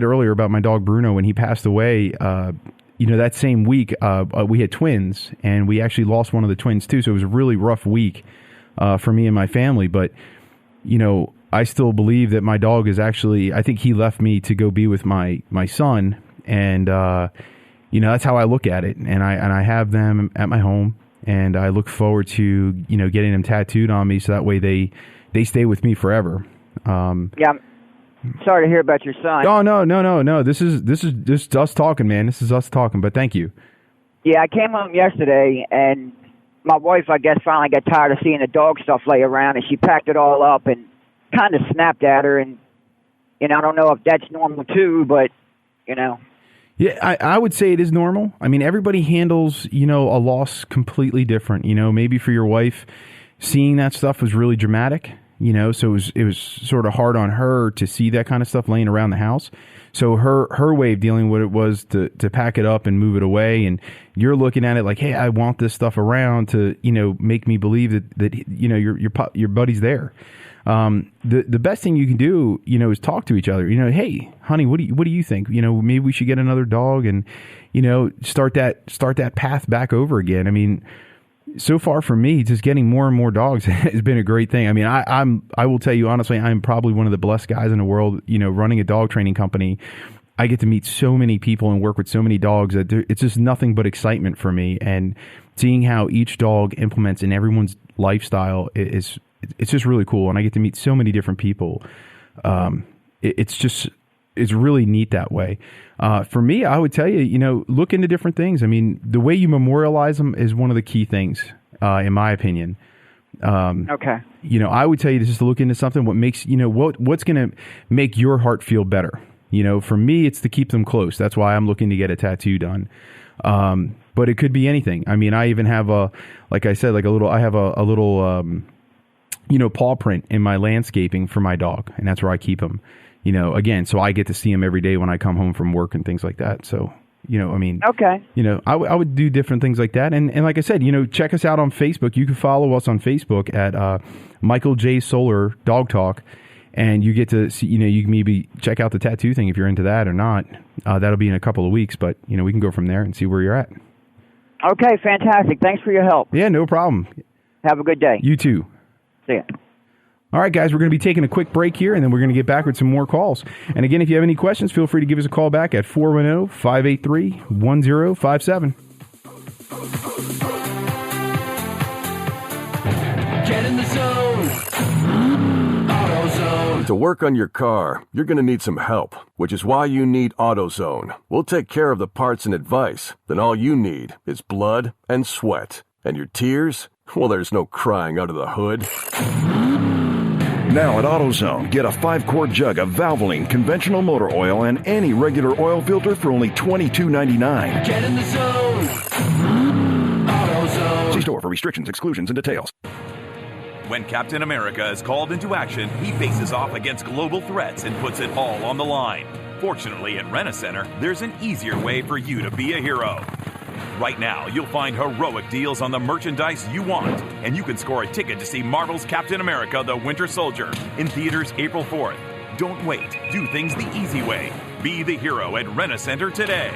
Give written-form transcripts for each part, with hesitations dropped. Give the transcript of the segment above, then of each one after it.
earlier about my dog Bruno when he passed away. That same week we had twins, and we actually lost one of the twins too. So it was a really rough week for me and my family. But I still believe that my dog is actually. I think he left me to go be with my son, and that's how I look at it. And I have them at my home, and I look forward to getting them tattooed on me, so that way they stay with me forever. Yeah. Sorry to hear about your son. Oh, no. This is us talking, man. This is us talking, but thank you. Yeah, I came home yesterday, and my wife, I guess, finally got tired of seeing the dog stuff lay around, and she packed it all up and kind of snapped at her, and, I don't know if that's normal too, but, Yeah, I would say it is normal. I mean, everybody handles, a loss completely different. Maybe for your wife, seeing that stuff was really dramatic. So it was sort of hard on her to see that kind of stuff laying around the house. So her way of dealing with it was to pack it up and move it away. And you're looking at it like, hey, I want this stuff around to, make me believe that your buddy's there. The best thing you can do, is talk to each other. Hey, honey, what do you think? Maybe we should get another dog and, start that path back over again. I mean, so far for me, just getting more and more dogs has been a great thing. I mean, I will tell you honestly, I'm probably one of the blessed guys in the world, running a dog training company. I get to meet so many people and work with so many dogs that it's just nothing but excitement for me. And seeing how each dog implements in everyone's lifestyle it's just really cool. And I get to meet so many different people. It's really neat that way. For me, I would tell you, look into different things. I mean, the way you memorialize them is one of the key things, in my opinion. Okay. I would tell you just to look into something. What makes, what's going to make your heart feel better? For me, it's to keep them close. That's why I'm looking to get a tattoo done. But it could be anything. I mean, I even have a little paw print in my landscaping for my dog, and that's where I keep him. Again, so I get to see him every day when I come home from work and things like that. So, okay. I would do different things like that. And like I said, check us out on Facebook. You can follow us on Facebook at Michael J. Solar Dog Talk, and you get to see, you can maybe check out the tattoo thing if you're into that or not. That'll be in a couple of weeks, but, we can go from there and see where you're at. Okay, fantastic. Thanks for your help. Yeah, no problem. Have a good day. You too. See ya. All right, guys, we're going to be taking a quick break here, and then we're going to get back with some more calls. And again, if you have any questions, feel free to give us a call back at 410-583-1057. Get in the zone. AutoZone. To work on your car, you're going to need some help, which is why you need AutoZone. We'll take care of the parts and advice. Then all you need is blood and sweat. And your tears? Well, there's no crying under the hood. Now at AutoZone, get a 5-quart jug of Valvoline conventional motor oil and any regular oil filter for only $22.99. Get in the zone. AutoZone. See store for restrictions, exclusions, and details. When Captain America is called into action, he faces off against global threats and puts it all on the line. Fortunately, at Rent-A-Center, there's an easier way for you to be a hero. Right now, you'll find heroic deals on the merchandise you want, and you can score a ticket to see Marvel's Captain America: The Winter Soldier in theaters April 4th. Don't wait. Do things the easy way. Be the hero at Rent-A-Center today.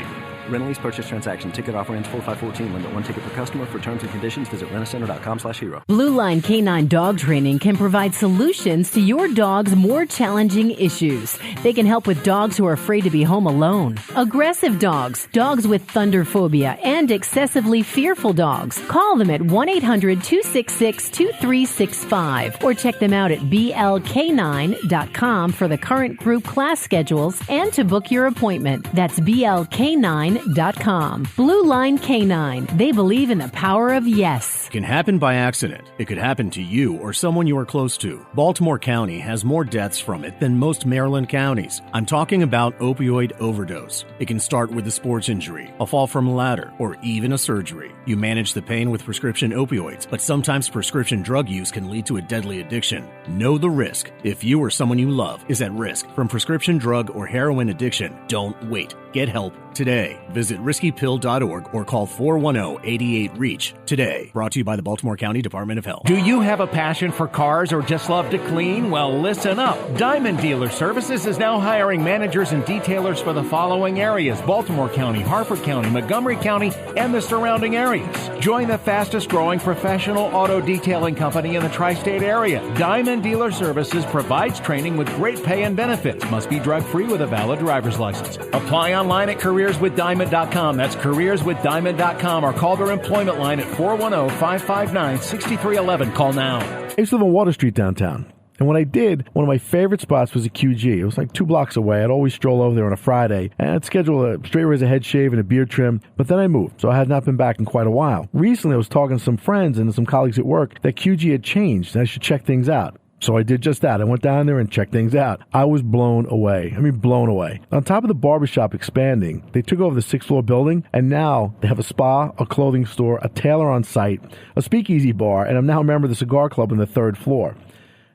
Rent-A-Lease purchase transaction. Ticket offer ends 4/5/14. Limit 1 ticket per customer. For terms and conditions, visit rentacenter.com/hero. Blue Line Canine Dog Training can provide solutions to your dog's more challenging issues. They can help with dogs who are afraid to be home alone, aggressive dogs, dogs with thunder phobia, and excessively fearful dogs. Call them at 1-800-266-2365 or check them out at blk9.com for the current group class schedules and to book your appointment. That's blk9.com. Blue Line Canine. They believe in the power of yes. It can happen by accident. It could happen to you or someone you are close to. Baltimore County has more deaths from it than most Maryland counties. I'm talking about opioid overdose. It can start with a sports injury, a fall from a ladder, or even a surgery. You manage the pain with prescription opioids, but sometimes prescription drug use can lead to a deadly addiction. Know the risk. If you or someone you love is at risk from prescription drug or heroin addiction, don't wait. Get help today. Visit riskypill.org or call 410-88-REACH today. Brought to you by the Baltimore County Department of Health. Do you have a passion for cars or just love to clean? Well, listen up. Diamond Dealer Services is now hiring managers and detailers for the following areas: Baltimore County, Harford County, Montgomery County, and the surrounding areas. Join the fastest growing professional auto detailing company in the tri-state area. Diamond Dealer Services provides training with great pay and benefits. Must be drug-free with a valid driver's license. Apply online at careerswithdiamond.com. That's careerswithdiamond.com, or call their employment line at 410-559-6311. Call now. I used to live on Water Street downtown. And when I did, one of my favorite spots was a QG. It was like 2 blocks away. I'd always stroll over there on a Friday, and I'd schedule a straight razor head shave and a beard trim. But then I moved, so I had not been back in quite a while. Recently, I was talking to some friends and some colleagues at work that QG had changed, and I should check things out. So I did just that. I went down there and checked things out. I was blown away. I mean, blown away. On top of the barbershop expanding, they took over the 6th floor building, and now they have a spa, a clothing store, a tailor on site, a speakeasy bar, and I'm now a member of the cigar club on the 3rd floor.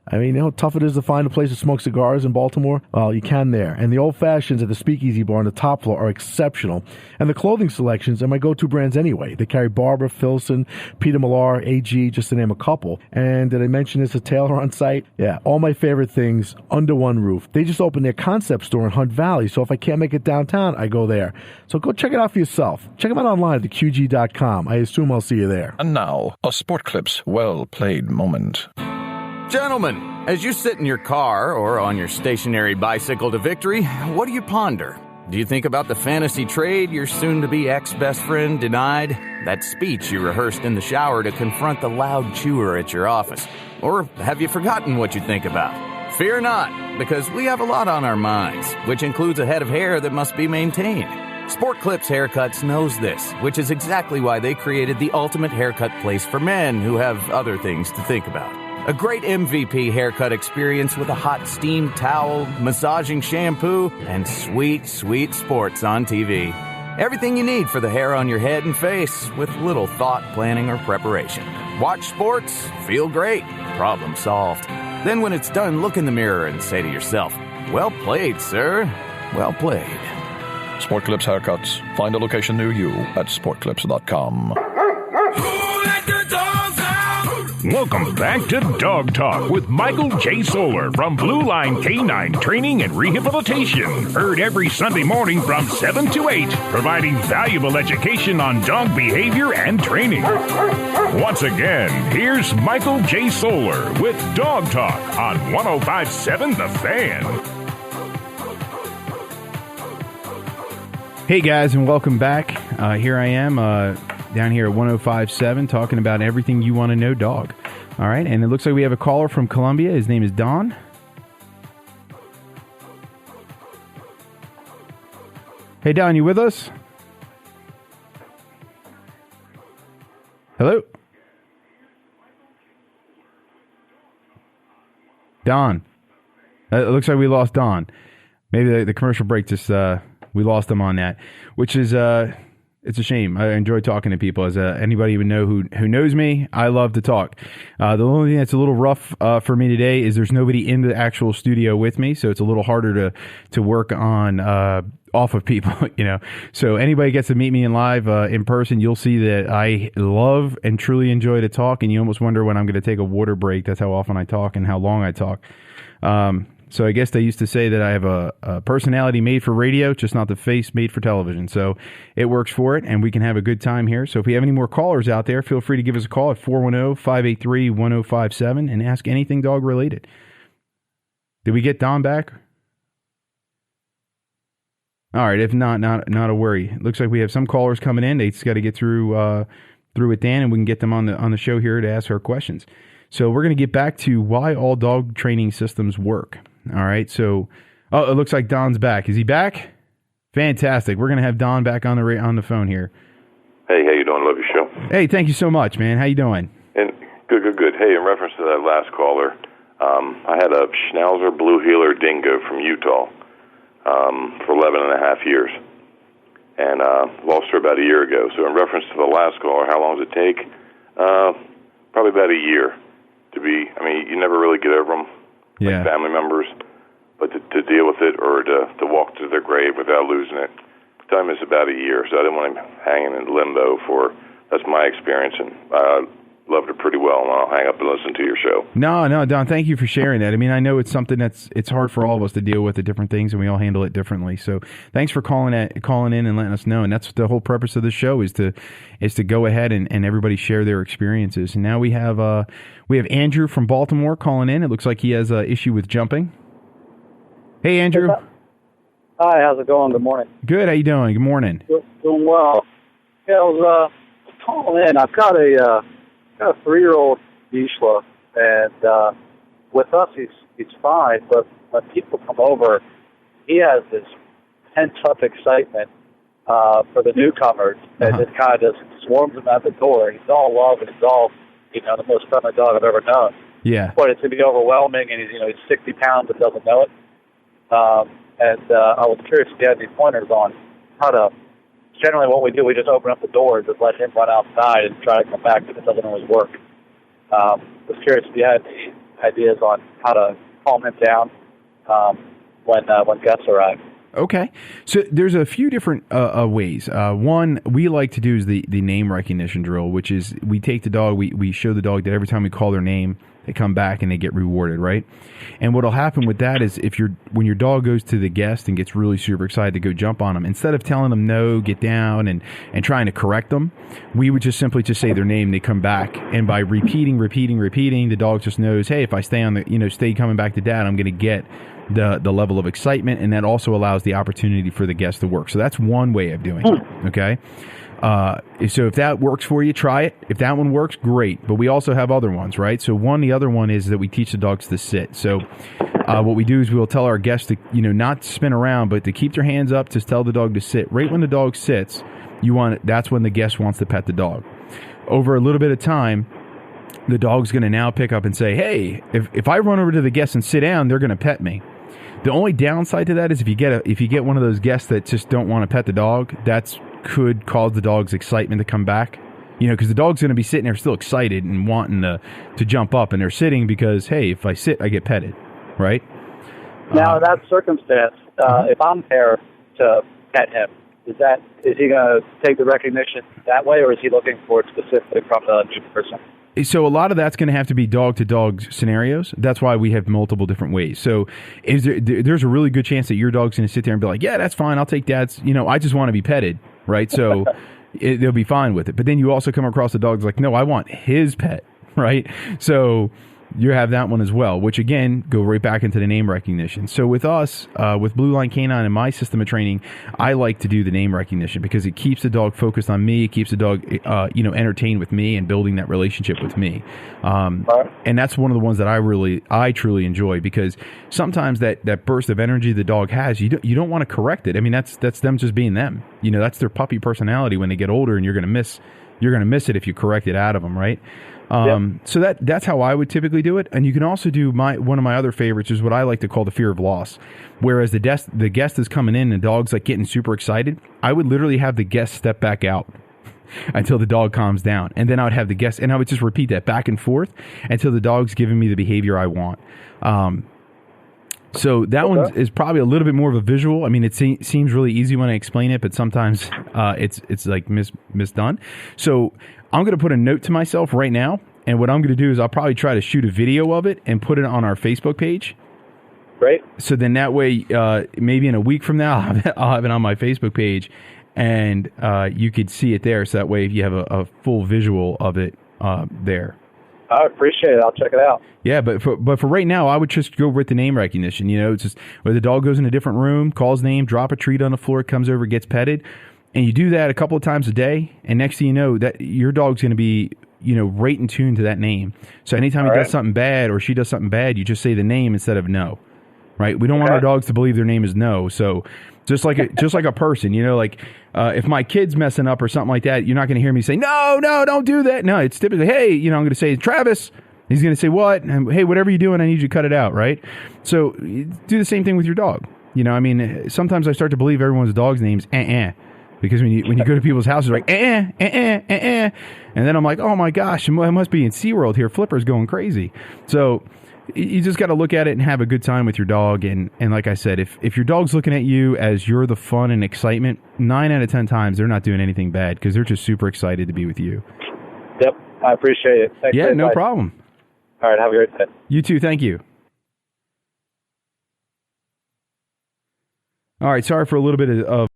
I mean, you know how tough it is to find a place to smoke cigars in Baltimore? Well, you can there. And the old fashions at the Speakeasy Bar on the top floor are exceptional. And the clothing selections are my go-to brands anyway. They carry Barber, Filson, Peter Millar, AG, just to name a couple. And did I mention there's a tailor on site? Yeah, all my favorite things under one roof. They just opened their concept store in Hunt Valley, so if I can't make it downtown, I go there. So go check it out for yourself. Check them out online at theqg.com. I assume I'll see you there. And now, a Sport Clips well-played moment. Gentlemen, as you sit in your car or on your stationary bicycle to victory, what do you ponder? Do you think about the fantasy trade your soon-to-be ex-best friend denied? That speech you rehearsed in the shower to confront the loud chewer at your office? Or have you forgotten what you think about? Fear not, because we have a lot on our minds, which includes a head of hair that must be maintained. Sport Clips Haircuts knows this, which is exactly why they created the ultimate haircut place for men who have other things to think about. A great MVP haircut experience with a hot steam towel, massaging shampoo, and sweet, sweet sports on TV. Everything you need for the hair on your head and face with little thought, planning, or preparation. Watch sports, feel great, problem solved. Then when it's done, look in the mirror and say to yourself, well played, sir. Well played. Sport Clips Haircuts. Find a location near you at sportclips.com. Welcome back to Dog Talk with Michael J. Solar from Blue Line Canine Training and Rehabilitation. Heard every Sunday morning from 7 to 8, providing valuable education on dog behavior and training. Once again, here's Michael J. Solar with Dog Talk on 105.7 The Fan. Hey guys, and welcome back. Here I am down here at 105.7 talking about everything you want to know dog. All right, and it looks like we have a caller from Columbia. His name is Don. Hey Don, you with us? Hello? Don. It looks like we lost Don. Maybe the commercial break just... we lost them on that, which is it's a shame. I enjoy talking to people. As anybody even know who knows me, I love to talk. The only thing that's a little rough for me today is there's nobody in the actual studio with me, so it's a little harder to work on off of people, you know. So anybody gets to meet me in live in person, you'll see that I love and truly enjoy to talk, and you almost wonder when I'm going to take a water break. That's how often I talk and how long I talk. So I guess they used to say that I have a personality made for radio, just not the face made for television. So it works for it, and we can have a good time here. So if we have any more callers out there, feel free to give us a call at 410-583-1057 and ask anything dog related. Did we get Don back? All right, if not a worry. It looks like we have some callers coming in. They just got to get through with Dan, and we can get them on the show here to ask her questions. So we're going to get back to why all dog training systems work. All right, so it looks like Don's back. Is he back? Fantastic. We're going to have Don back on the phone here. Hey, how you doing? Love your show. Hey, thank you so much, man. How you doing? And good. Hey, in reference to that last caller, I had a Schnauzer Blue Heeler Dingo from Utah for 11 and a half years, and lost her about a year ago. So in reference to the last caller, how long does it take? Probably about a year. You never really get over them, like family members, but to deal with it or to walk to their grave without losing it, Time is about a year, so I didn't want him hanging in limbo for. That's my experience, and I loved it pretty well. And I'll hang up and listen to your show. No, Don, thank you for sharing that. I mean, I know it's something it's hard for all of us to deal with the different things, and we all handle it differently. So thanks for calling in and letting us know. And that's the whole purpose of the show is to go ahead and everybody share their experiences. And now we have Andrew from Baltimore calling in. It looks like he has an issue with jumping. Hey, Andrew. Hi, how's it going? Good morning. Good. How you doing? Good morning. Doing well. Yeah, I was calling in. I've got a 3-year-old Vizsla, and with us he's fine. But when people come over, he has this pent-up excitement for the newcomers, and it kind of just swarms him at the door. He's all love, and he's all the most friendly dog I've ever known. Yeah. But it's gonna be overwhelming, and he's 60 pounds and doesn't know it. And I was curious if you had any pointers on how to. Generally, what we do, we just open up the door and just let him run outside and try to come back, but it doesn't always work. I was curious if you had any ideas on how to calm him down when guests arrive. Okay. So there's a few different ways. One we like to do is the name recognition drill, which is we take the dog, we show the dog that every time we call their name, they come back and they get rewarded, right? And what'll happen with that is when your dog goes to the guest and gets really super excited to go jump on them, instead of telling them no, get down, and trying to correct them, we would just simply say their name, they come back, and by repeating, the dog just knows, hey, if I stay on stay coming back to dad, I'm going to get the level of excitement, and that also allows the opportunity for the guest to work. So that's one way of doing it, okay? So if that works for you, try it. If that one works, great. But we also have other ones, right? So the other one is that we teach the dogs to sit. So what we do is we'll tell our guests to, not spin around, but to keep their hands up, to tell the dog to sit. Right when the dog sits, that's when the guest wants to pet the dog. Over a little bit of time, the dog's going to now pick up and say, hey, if I run over to the guest and sit down, they're going to pet me. The only downside to that is if you get one of those guests that just don't want to pet the dog, could cause the dog's excitement to come back. Because the dog's going to be sitting there still excited and wanting to jump up, and they're sitting because, hey, if I sit, I get petted, right? Now, in that circumstance, if I'm there to pet him, is he going to take the recognition that way, or is he looking for it specifically from the new person? So a lot of that's going to have to be dog-to-dog scenarios. That's why we have multiple different ways. So there's a really good chance that your dog's going to sit there and be like, yeah, that's fine. I'll take dad's. I just want to be petted, right? So they'll be fine with it. But then you also come across the dog's like, no, I want his pet, right? So you have that one as well, which again, go right back into the name recognition. So with us, with Blue Line Canine and my system of training, I like to do the name recognition because it keeps the dog focused on me. It keeps the dog, entertained with me and building that relationship with me. And that's one of the ones that I truly enjoy, because sometimes that burst of energy the dog has, you don't want to correct it. I mean, that's them just being them. That's their puppy personality when they get older, and you're going to miss it if you correct it out of them, right? So that's how I would typically do it. And you can also do one of my other favorites is what I like to call the fear of loss. Whereas the guest is coming in and the dog's like getting super excited, I would literally have the guest step back out until the dog calms down. And then I would have the guest, and I would just repeat that back and forth until the dog's giving me the behavior I want. So that one is probably a little bit more of a visual. I mean, it seems really easy when I explain it, but sometimes it's like misdone. So I'm going to put a note to myself right now, and what I'm going to do is I'll probably try to shoot a video of it and put it on our Facebook page. Great. So then that way, maybe in a week from now, I'll have it on my Facebook page, and you could see it there. So that way, if you have a full visual of it there. I appreciate it. I'll check it out. Yeah, but for right now, I would just go with the name recognition. It's just where the dog goes in a different room, calls name, drop a treat on the floor, comes over, gets petted. And you do that a couple of times a day, and next thing you know, that your dog's going to be, right in tune to that name. So anytime he does something bad or she does something bad, you just say the name instead of no, right? We don't want our dogs to believe their name is no. So just like a person, if my kid's messing up or something like that, you're not going to hear me say, no, don't do that. No, it's typically, hey, I'm going to say, Travis. He's going to say, what? And, hey, whatever you're doing, I need you to cut it out, right? So do the same thing with your dog. Sometimes I start to believe everyone's dog's name's because when you go to people's houses, like, and then I'm like, oh my gosh, I must be in SeaWorld here. Flipper's going crazy. So You just got to look at it and have a good time with your dog. And like I said, if your dog's looking at you as you're the fun and excitement, 9 out of 10 times they're not doing anything bad because they're just super excited to be with you. Yep, I appreciate it. Thanks yeah, no problem. All right, have a great day. You too, thank you. All right, sorry for a little bit of